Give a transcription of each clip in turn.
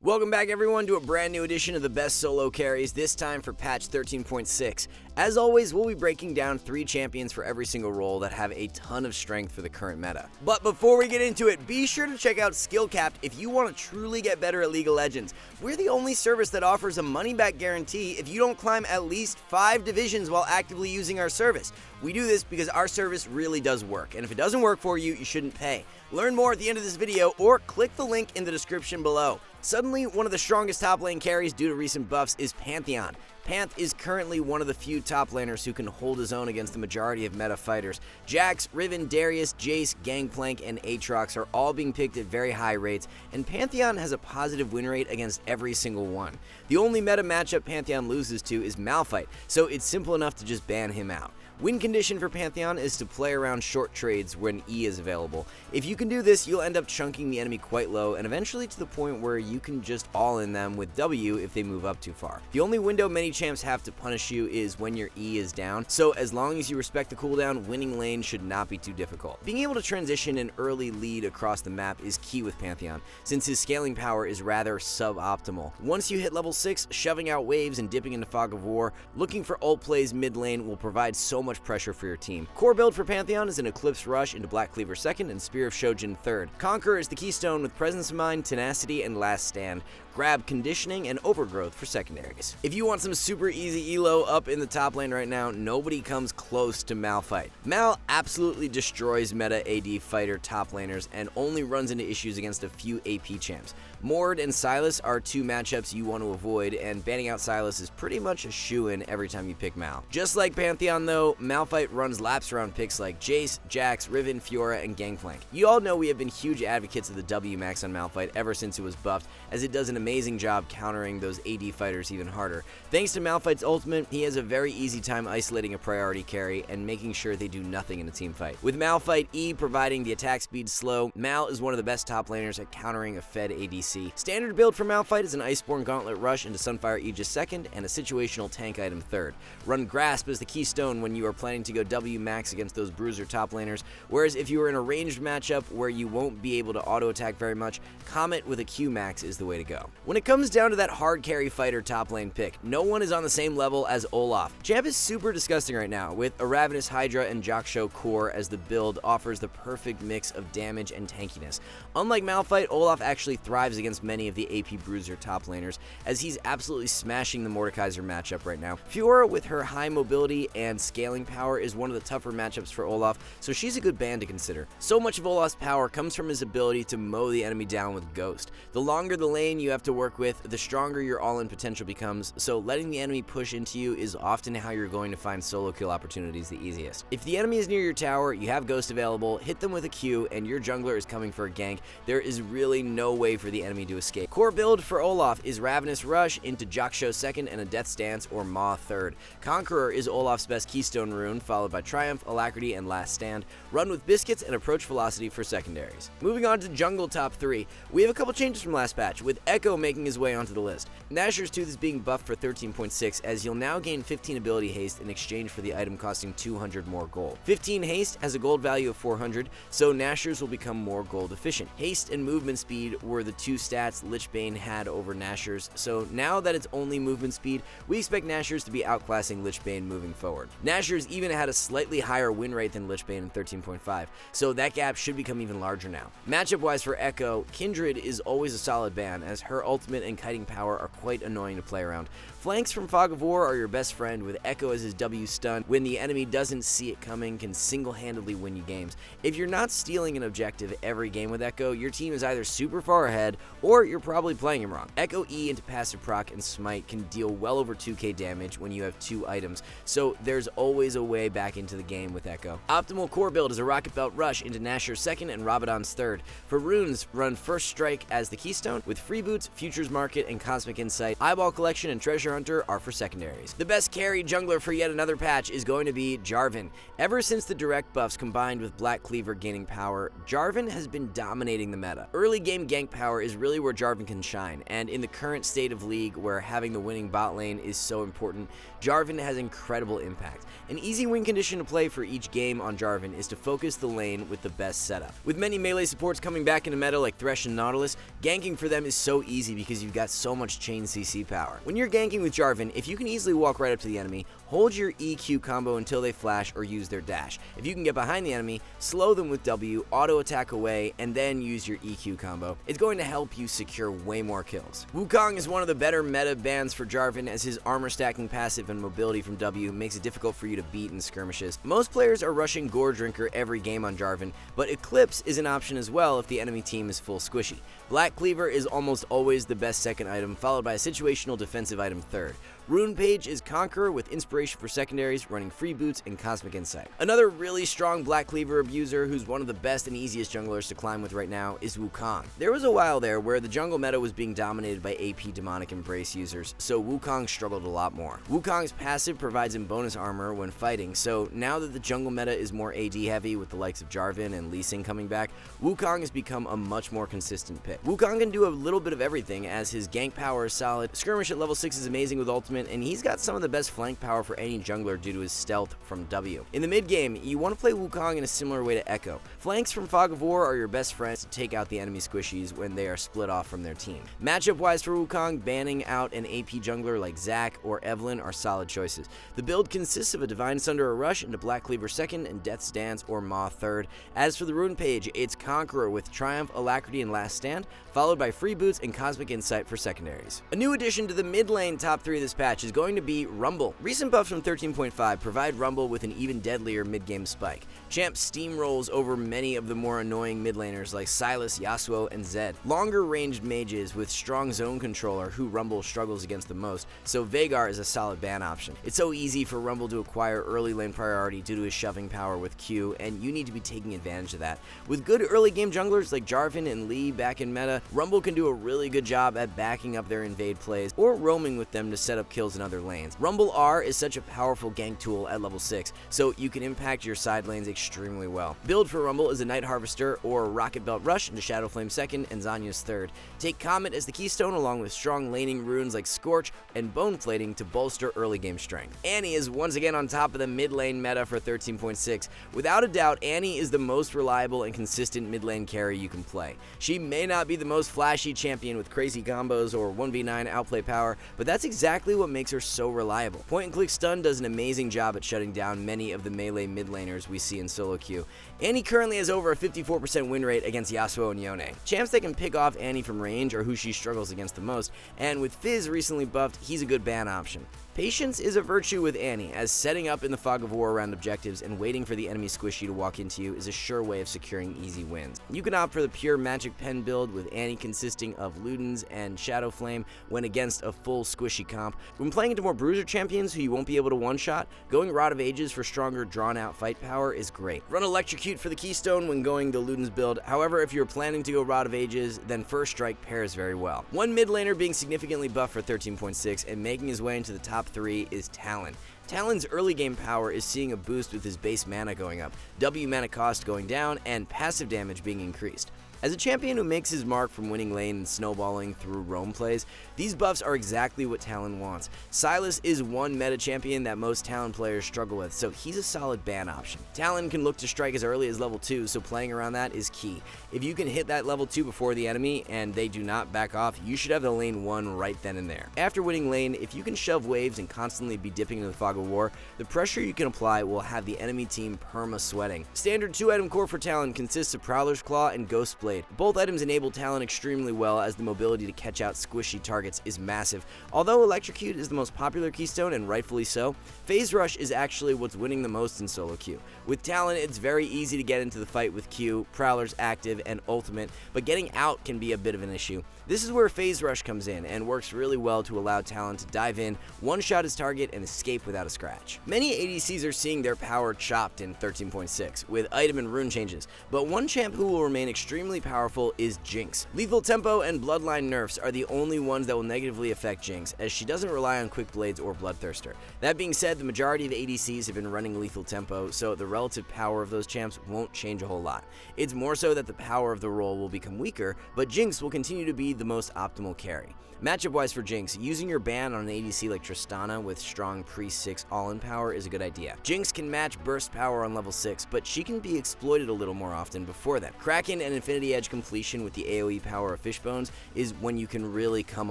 Welcome back everyone to a brand new edition of the best solo carries, this time for patch 13.6. As always, we'll be breaking down 3 champions for every single role that have a ton of strength for the current meta. But before we get into it, be sure to check out SkillCapped if you want to truly get better at League of Legends. We're the only service that offers a money-back guarantee if you don't climb at least 5 divisions while actively using our service. We do this because our service really does work, and if it doesn't work for you, you shouldn't pay. Learn more at the end of this video or click the link in the description below. Suddenly, one of the strongest top lane carries due to recent buffs is Pantheon. Panth is currently one of the few top laners who can hold his own against the majority of meta fighters. Jax, Riven, Darius, Jace, Gangplank, and Aatrox are all being picked at very high rates, and Pantheon has a positive win rate against every single one. The only meta matchup Pantheon loses to is Malphite, so it's simple enough to just ban him out. Win condition for Pantheon is to play around short trades when E is available. If you can do this, you'll end up chunking the enemy quite low and eventually to the point where you can just all-in them with W if they move up too far. The only window many champs have to punish you is when your E is down, so as long as you respect the cooldown, winning lane should not be too difficult. Being able to transition an early lead across the map is key with Pantheon, since his scaling power is rather suboptimal. Once you hit level 6, shoving out waves and dipping into Fog of War, looking for ult plays mid lane will provide so much pressure for your team. Core build for Pantheon is an Eclipse Rush into Black Cleaver 2nd and Spear of Shojin 3rd. Conqueror is the keystone with Presence of Mind, Tenacity, and Last Stand. Grab, Conditioning, and Overgrowth for secondaries. If you want some super easy elo up in the top lane right now, nobody comes close to Malphite. Mal absolutely destroys meta AD fighter top laners and only runs into issues against a few AP champs. Mord and Sylas are 2 matchups you want to avoid, and banning out Sylas is pretty much a shoo-in every time you pick Mal. Just like Pantheon though, Malphite runs laps around picks like Jace, Jax, Riven, Fiora, and Gangplank. You all know we have been huge advocates of the W max on Malphite ever since it was buffed, as it does an amazing job countering those AD fighters even harder. Thanks to Malphite's ultimate, he has a very easy time isolating a priority carry and making sure they do nothing in a team fight. With Malphite E providing the attack speed slow, Mal is one of the best top laners at countering a fed ADC. Standard build for Malphite is an Iceborne Gauntlet Rush into Sunfire Aegis 2nd and a situational tank item 3rd. Run Grasp as the keystone when you are planning to go W max against those bruiser top laners, whereas if you are in a ranged matchup where you won't be able to auto attack very much, Comet with a Q max is the way to go. When it comes down to that hard carry fighter top lane pick, no one is on the same level as Olaf. Champ is super disgusting right now, with a Ravenous Hydra and Jaksho Core as the build offers the perfect mix of damage and tankiness. Unlike Malphite, Olaf actually thrives against many of the AP bruiser top laners, as he's absolutely smashing the Mordekaiser matchup right now. Fiora with her high mobility and scaling power is one of the tougher matchups for Olaf, so she's a good ban to consider. So much of Olaf's power comes from his ability to mow the enemy down with Ghost. The longer the lane you have to work with, the stronger your all-in potential becomes, so letting the enemy push into you is often how you're going to find solo kill opportunities the easiest. If the enemy is near your tower, you have Ghost available, hit them with a Q, and your jungler is coming for a gank, there is really no way for the enemy to escape. Core build for Olaf is Ravenous Rush into Jaksho 2nd and a Death Stance or Maw 3rd. Conqueror is Olaf's best keystone rune, followed by Triumph, Alacrity, and Last Stand. Run with Biscuits and Approach Velocity for secondaries. Moving on to jungle top 3, we have a couple changes from last patch, with Echo making his way onto the list. Nashor's Tooth is being buffed for 13.6, as you'll now gain 15 ability haste in exchange for the item costing 200 more gold. 15 haste has a gold value of 400, so Nashor's will become more gold efficient. Haste and movement speed were the 2 stats Lichbane had over Nashor's, so now that it's only movement speed, we expect Nashor's to be outclassing Lichbane moving forward. Nashor's even had a slightly higher win rate than Lichbane in 13.5, so that gap should become even larger now. Matchup wise for Echo, Kindred is always a solid ban, as her ultimate and kiting power are quite annoying to play around. Flanks from Fog of War are your best friend, with Echo as his W stun when the enemy doesn't see it coming, can single-handedly win you games. If you're not stealing an objective every game with Echo, your team is either super far ahead or you're probably playing him wrong. Echo E into passive proc and smite can deal well over 2k damage when you have 2 items, so there's always a way back into the game with Echo. Optimal core build is a Rocket Belt Rush into Nashor's 2nd and Rabadon's 3rd. For runes, run First Strike as the keystone, with Freeboots, Futures Market, and Cosmic Insight, Eyeball Collection and Treasure Hunter Harvester are for secondaries. The best carry jungler for yet another patch is going to be Jarvan. Ever since the direct buffs combined with Black Cleaver gaining power, Jarvan has been dominating the meta. Early game gank power is really where Jarvan can shine, and in the current state of League where having the winning bot lane is so important, Jarvan has incredible impact. An easy win condition to play for each game on Jarvan is to focus the lane with the best setup. With many melee supports coming back into meta like Thresh and Nautilus, ganking for them is so easy because you've got so much chain CC power. When you're ganking with Jarvan, if you can easily walk right up to the enemy, hold your EQ combo until they flash or use their dash. If you can get behind the enemy, slow them with W, auto attack away, and then use your EQ combo. It's going to help you secure way more kills. Wukong is one of the better meta bans for Jarvan, as his armor stacking passive and mobility from W makes it difficult for you to beat in skirmishes. Most players are rushing Gore Drinker every game on Jarvan, but Eclipse is an option as well if the enemy team is full squishy. Black Cleaver is almost always the best second item, followed by a situational defensive item third. Rune Page is Conqueror with inspiration for secondaries, running free boots and cosmic insight. Another really strong Black Cleaver abuser who's one of the best and easiest junglers to climb with right now is Wukong. There was a while there where the jungle meta was being dominated by AP Demonic Embrace users, so Wukong struggled a lot more. Wukong's passive provides him bonus armor when fighting, so now that the jungle meta is more AD heavy with the likes of Jarvan and Lee Sin coming back, Wukong has become a much more consistent pick. Wukong can do a little bit of everything, as his gank power is solid, skirmish at level 6 is amazing with ultimate, and he's got some of the best flank power for any jungler due to his stealth from W. In the mid game, you want to play Wukong in a similar way to Echo. Flanks from Fog of War are your best friends to take out the enemy squishies when they are split off from their team. Matchup wise for Wukong, banning out an AP jungler like Zac or Evelynn are solid choices. The build consists of a Divine Sunder or Rush into Black Cleaver second and Death's Dance or Maw third. As for the Rune Page, it's Conqueror with Triumph, Alacrity, and Last Stand, followed by Free Boots and Cosmic Insight for secondaries. A new addition to the mid lane top 3 of this patch is going to be Rumble. Recent buffs from 13.5 provide Rumble with an even deadlier mid-game spike. Champ steamrolls over many of the more annoying mid laners like Sylas, Yasuo, and Zed. Longer ranged mages with strong zone control are who Rumble struggles against the most, so Veigar is a solid ban option. It's so easy for Rumble to acquire early lane priority due to his shoving power with Q, and you need to be taking advantage of that. With good early game junglers like Jarvan and Lee back in meta, Rumble can do a really good job at backing up their invade plays or roaming with them to set up kills in other lanes. Rumble R is such a powerful gank tool at level 6, so you can impact your side lanes extremely well. Build for Rumble is a Night Harvester or Rocket Belt Rush into Shadowflame second and Zanya's third. Take Comet as the keystone along with strong laning runes like Scorch and Bone Plating to bolster early game strength. Annie is once again on top of the mid lane meta for 13.6. Without a doubt, Annie is the most reliable and consistent mid lane carry you can play. She may not be the most flashy champion with crazy combos or 1v9 outplay power, but that's exactly what makes her so reliable. Point and click stun does an amazing job at shutting down many of the melee mid laners we see in solo queue. Annie currently has over a 54% win rate against Yasuo and Yone. Champs that can pick off Annie from range are who she struggles against the most, and with Fizz recently buffed, he's a good ban option. Patience is a virtue with Annie, as setting up in the Fog of War around objectives and waiting for the enemy squishy to walk into you is a sure way of securing easy wins. You can opt for the pure Magic Pen build with Annie consisting of Ludens and Shadowflame when against a full squishy comp. When playing into more bruiser champions who you won't be able to one-shot, going Rod of Ages for stronger drawn-out fight power is great. Run Electrocute for the keystone when going the Ludens build. However, if you're planning to go Rod of Ages, then First Strike pairs very well. One mid laner being significantly buffed for 13.6 and making his way into the top 3 is Talon. Talon's early game power is seeing a boost with his base mana going up, W mana cost going down, and passive damage being increased. As a champion who makes his mark from winning lane and snowballing through roam plays, these buffs are exactly what Talon wants. Sylas is one meta champion that most Talon players struggle with, so he's a solid ban option. Talon can look to strike as early as level 2, so playing around that is key. If you can hit that level 2 before the enemy and they do not back off, you should have the lane won right then and there. After winning lane, if you can shove waves and constantly be dipping into the Fog of War, the pressure you can apply will have the enemy team perma-sweating. Standard 2-item core for Talon consists of Prowler's Claw and Ghost Blade. Both items enable Talon extremely well, as the mobility to catch out squishy targets is massive. Although Electrocute is the most popular keystone, and rightfully so, Phase Rush is actually what's winning the most in solo queue. With Talon, it's very easy to get into the fight with Q, Prowler's active, and ultimate, but getting out can be a bit of an issue. This is where Phase Rush comes in and works really well to allow Talon to dive in, one-shot his target, and escape without a scratch. Many ADCs are seeing their power chopped in 13.6 with item and rune changes, but one champ who will remain extremely extremely powerful is Jinx. Lethal Tempo and Bloodline nerfs are the only ones that will negatively affect Jinx, as she doesn't rely on Quick Blades or Bloodthirster. That being said, the majority of ADCs have been running Lethal Tempo, so the relative power of those champs won't change a whole lot. It's more so that the power of the role will become weaker, but Jinx will continue to be the most optimal carry. Matchup-wise for Jinx, using your ban on an ADC like Tristana with strong pre-6 all-in power is a good idea. Jinx can match burst power on level 6, but she can be exploited a little more often before then. Kraken and Infinity Edge completion with the AoE power of Fishbones is when you can really come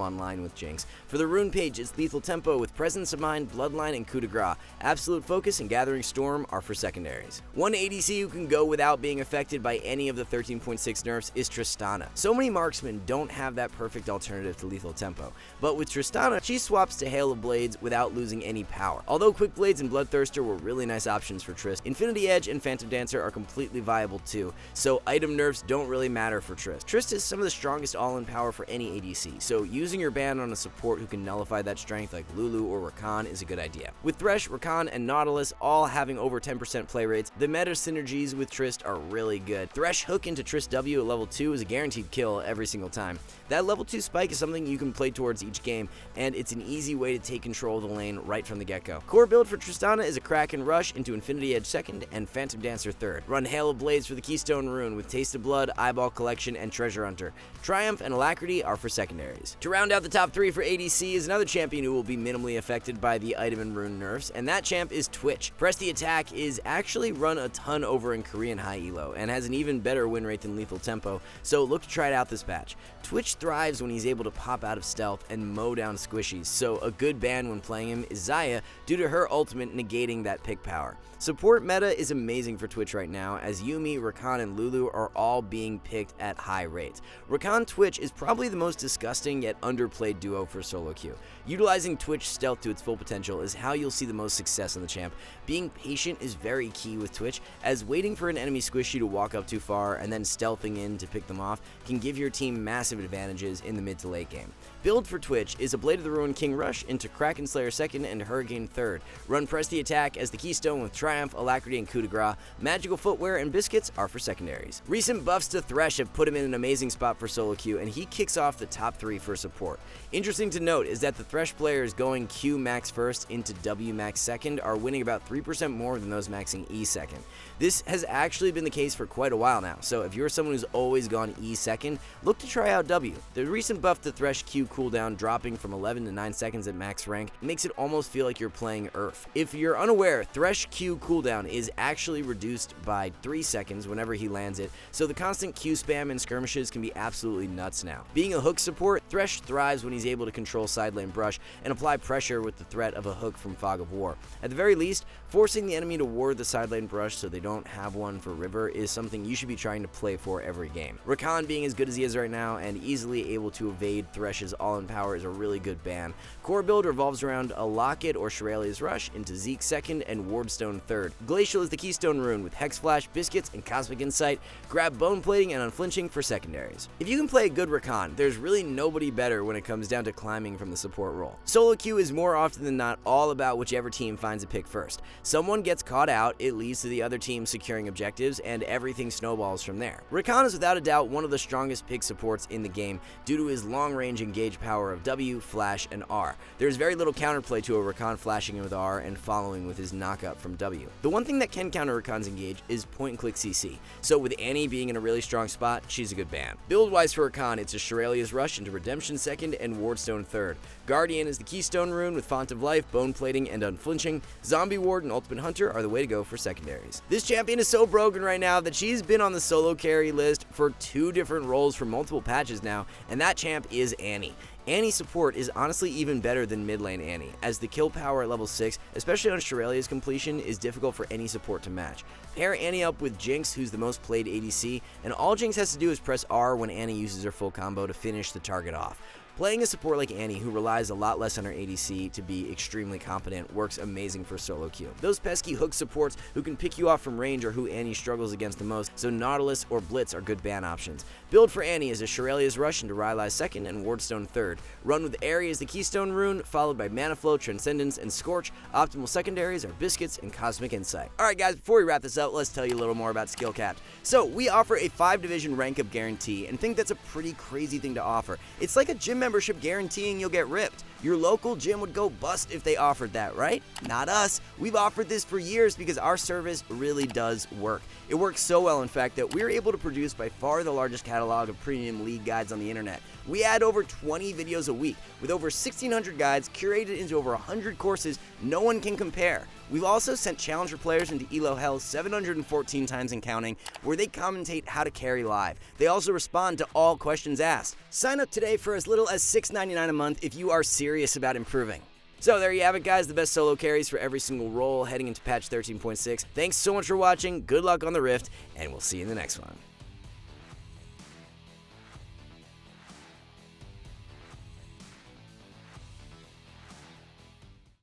online with Jinx. For the rune page, it's Lethal Tempo with Presence of Mind, Bloodline, and Coup de Grace. Absolute Focus and Gathering Storm are for secondaries. One ADC who can go without being affected by any of the 13.6 nerfs is Tristana. So many marksmen don't have that perfect alternative to Lethal Tempo, but with Tristana, she swaps to Hail of Blades without losing any power. Although Quick Blades and Bloodthirster were really nice options for Trist, Infinity Edge and Phantom Dancer are completely viable too, so item nerfs don't really matter for Trist. Trist is some of the strongest all-in power for any ADC, so using your ban on a support who can nullify that strength like Lulu or Rakan is a good idea. With Thresh, Rakan, and Nautilus all having over 10% play rates, the meta synergies with Trist are really good. Thresh hook into Trist W at level 2 is a guaranteed kill every single time. That level 2 spike is something you can play towards each game, and it's an easy way to take control of the lane right from the get-go. Core build for Tristana is a Kraken Rush into Infinity Edge 2nd and Phantom Dancer 3rd. Run Hail of Blades for the Keystone Rune with Taste of Blood, Eyeball Collection, and Treasure Hunter. Triumph and Alacrity are for secondaries. To round out the top 3 for ADC is another champion who will be minimally affected by the item and rune nerfs, and that champ is Twitch. Press the Attack is actually run a ton over in Korean high elo, and has an even better win rate than Lethal Tempo, so look to try it out this patch. Twitch thrives when he's able to pop out of stealth and mow down squishies, so a good ban when playing him is Xayah due to her ultimate negating that pick power. Support meta is amazing for Twitch right now, as Yuumi, Rakan, and Lulu are all being picked at high rates. Rakan Twitch is probably the most disgusting yet underplayed duo for solo queue. Utilizing Twitch stealth to its full potential is how you'll see the most success on the champ. Being patient is very key with Twitch, as waiting for an enemy squishy to walk up too far and then stealthing in to pick them off can give your team massive advantages in the mid to late game. Build for Twitch is a Blade of the Ruin King Rush into Kraken Slayer 2nd and Hurricane 3rd. Run Press the Attack as the Keystone with Triumph, Alacrity, and Coup de Grace. Magical Footwear and Biscuits are for secondaries. Recent buffs to Thresh have put him in an amazing spot for solo queue, and he kicks off the top 3 for support. Interesting to note is that the Thresh players going Q max first into W max second are winning about 3% more than those maxing E second. This has actually been the case for quite a while now, so if you're someone who's always gone E second, look to try out W. The recent buff to Thresh Q cooldown dropping from 11 to 9 seconds at max rank makes it almost feel like you're playing Earth. If you're unaware, Thresh Q cooldown is actually reduced by 3 seconds whenever he lands it, so the constant Q spam in skirmishes can be absolutely nuts now. Being a hook support, Thresh thrives when he's able to control side lane brush and apply pressure with the threat of a hook from Fog of War. At the very least, forcing the enemy to ward the side lane brush so they don't have one for River is something you should be trying to play for every game. Rakan being as good as he is right now and easily able to evade Thresh's all-in power is a really good ban. Core build revolves around a Locket or Shirley's Rush into Zeke 2nd and Wardstone 3rd. Glacial is the Keystone Rune with Hex Flash, Biscuits, and Cosmic Insight. Grab Bone Plating and Unflinching for secondaries. If you can play a good Rakan, there's really nobody better when it comes down to climbing from the support role. Solo queue is more often than not all about whichever team finds a pick first. Someone gets caught out, it leads to the other team securing objectives, and everything snowballs from there. Rakan is without a doubt one of the strongest pick supports in the game due to his long-range engage power of W, Flash, and R. There's very little counterplay to a Rakan flashing in with R and following with his knockup from W. The one thing that can counter Rakan's engage is point-and-click CC, so with Annie being in a really strong spot, she's a good ban. Build-wise for Rakan, it's a Shirley's Rush into Redemption 2nd and Wardstone 3rd. Guardian is the Keystone Rune with Font of Life, Bone Plating, and Unflinching. Zombie Ward and Ultimate Hunter are the way to go for secondaries. This champion is so broken right now that she's been on the solo carry list for 2 different roles for multiple patches now, and that champ is Annie. Annie support is honestly even better than mid lane Annie, as the kill power at level 6, especially on Shirley's completion, is difficult for any support to match. Pair Annie up with Jinx, who's the most played ADC, and all Jinx has to do is press R when Annie uses her full combo to finish the target off. Playing a support like Annie, who relies a lot less on her ADC to be extremely competent, works amazing for solo queue. Those pesky hook supports who can pick you off from range are who Annie struggles against the most, so Nautilus or Blitz are good ban options. Build for Annie is a Shurelya's Rush into Rylai's second and Wardstone third. Run with Aerie as the Keystone rune, followed by Mana Flow, Transcendence, and Scorch. Optimal secondaries are Biscuits and Cosmic Insight. Alright guys, before we wrap this up, let's tell you a little more about SkillCapped. So, we offer a 5-division rank up guarantee, and think that's a pretty crazy thing to offer. It's like a gym membership guaranteeing you'll get ripped. Your local gym would go bust if they offered that, right? Not us. We've offered this for years because our service really does work. It works so well, in fact, that we're able to produce by far the largest catalog of premium league guides on the internet. We add over 20 videos a week, with over 1,600 guides curated into over 100 courses no one can compare. We've also sent challenger players into ELO Hell 714 times and counting, where they commentate how to carry live. They also respond to all questions asked. Sign up today for as little as $6.99 a month if you are serious about improving. So there you have it guys, the best solo carries for every single role heading into patch 13.6. Thanks so much for watching, good luck on the Rift, and we'll see you in the next one.